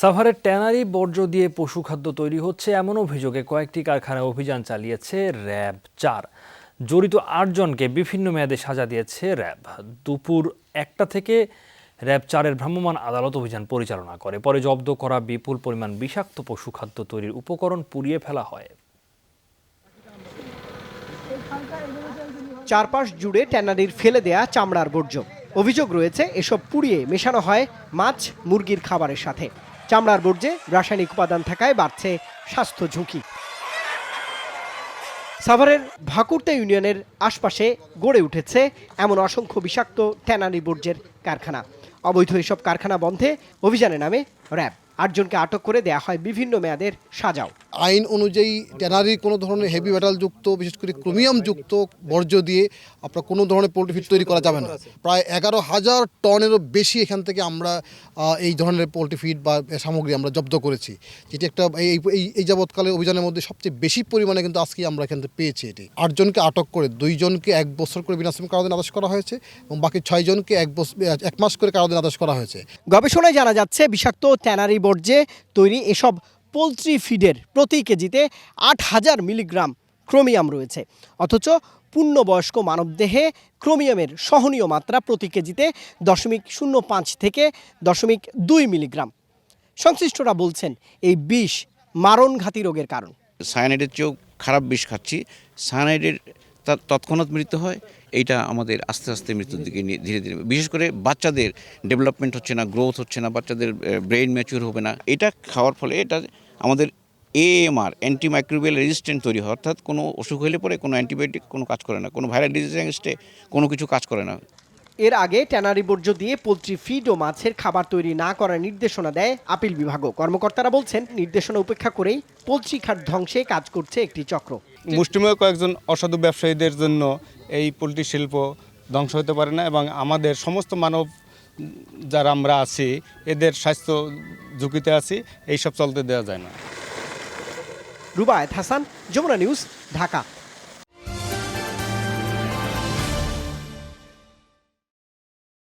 সাভারের ট্যানারি বর্জ্য দিয়ে পশুখাদ্য তৈরি হচ্ছে এমন অভিযোগে কয়েকটি কারখানায় অভিযান চালিয়েছে র্যাব 4। জড়িত ৮ জনকে বিভিন্ন মেয়াদে সাজা দিয়েছে র্যাব। দুপুর ১টা থেকে র্যাব 4-এর ভ্রাম্যমাণ আদালত অভিযান পরিচালনা করে। পরে জব্দ করা বিপুল পরিমাণ বিষাক্ত পশুখাদ্য তৈরির উপকরণ পুড়িয়ে ফেলা হয়। চারপাশ জুড়ে ট্যানারির ফেলে দেয়া চামড়ার বর্জ্য। অভিযোগ রয়েছে এসব পুড়িয়ে মেশানো হয় মাছ মুরগির খাবারের সাথে। চামড়ার বর্জ্যে রাসায়নিক উপাদান থাকায় বাড়ছে স্বাস্থ্য ঝুঁকি। সাভারের ভাকুরতা ইউনিয়নের আশপাশে গড়ে উঠেছে এমন অসংখ্য বিষাক্ত ট্যানারি বর্জ্যের কারখানা। অবৈধ এসব কারখানা বন্ধে অভিযানে নামে র্যাব। ৮ জনকে আটক করে দেয়া হয় বিভিন্ন মেয়াদের সাজাও। আইন অনুযায়ী ট্যানারি কোনো ধরনের হেভি মেটাল যুক্ত, বিশেষ করে ক্রোমিয়াম যুক্ত বর্জ্য দিয়ে আপনার কোনো ধরনের পোল্ট্রি ফিড তৈরি করা যাবে না। প্রায় 11,000 টনেরও বেশি এখান থেকে আমরা এই ধরনের পোল্ট্রি ফিড বা সামগ্রী আমরা জব্দ করেছি, যেটি একটা এই যাবৎকালে অভিযানের মধ্যে সবচেয়ে বেশি পরিমাণে কিন্তু আজকে আমরা এখান থেকে পেয়েছি। এটি 8 জনকে আটক করে 2 জনকে 1 বছর করে বিনাশ্রম কারাদণ্ড আদেশ করা হয়েছে এবং বাকি 6 জনকে 1 মাস করে কারাদণ্ড আদেশ করা হয়েছে। গবেষণায় জানা যাচ্ছে বিষাক্ত ট্যানারি বর্জ্যে তৈরি এসব পোলট্রি ফিডের প্রতি কেজিতে 8,000 মিলিগ্রাম ক্রোমিয়াম রয়েছে, অথচ পূর্ণবয়স্ক মানবদেহে ক্রোমিয়ামের সহনীয় মাত্রা প্রতি কেজিতে 0.05 থেকে 0.2 মিলিগ্রাম। সংশ্লিষ্টরা বলছেন এই বিষ মারণঘাতী রোগের কারণ। সায়ানাইডের চেয়েও খারাপ বিষ খাচ্ছি। সায়ানাইডের তৎক্ষণাৎ মৃত্যু হয়, এইটা আমাদের আস্তে আস্তে মৃত্যুর দিকে ধীরে ধীরে, বিশেষ করে বাচ্চাদের ডেভেলপমেন্ট হচ্ছে না, গ্রোথ হচ্ছে না, বাচ্চাদের ব্রেইন ম্যাচিউর হবে না। এটা খাওয়ার ফলে এটা আমাদের AMR অ্যান্টিমাইক্রোবিয়াল রেজিস্ট্যান্ট তৈরি হয়, অর্থাৎ কোনো অসুখ হলে পরে কোনো অ্যান্টিবায়োটিক কোনো কাজ করে না, কোনো ভাইরাল ডিজিজ এগেনস্টে কোনো কিছু কাজ করে না। এর আগে ট্যানারি বর্জ্য দিয়ে পোলট্রি ফিড ও মাছের খাবার তৈরি না করার নির্দেশনা দেয় আপিল বিভাগও। কর্মকর্তারা বলছেন নির্দেশনা উপেক্ষা করেই পোলট্রি খাত ধ্বংসে কাজ করছে একটি চক্র। মুষ্টিমেয় কয়েকজন অসাধু ব্যবসায়ীদের জন্য এই পোলট্রি শিল্প ধ্বংস হতে পারে না এবং আমাদের সমস্ত মানব যারা আমরা আছি এদের স্বাস্থ্য ঝুঁকিতে আছি, এইসব চলতে দেওয়া যায় না। রুবায়েত হাসান, যমুনা নিউজ, ঢাকা।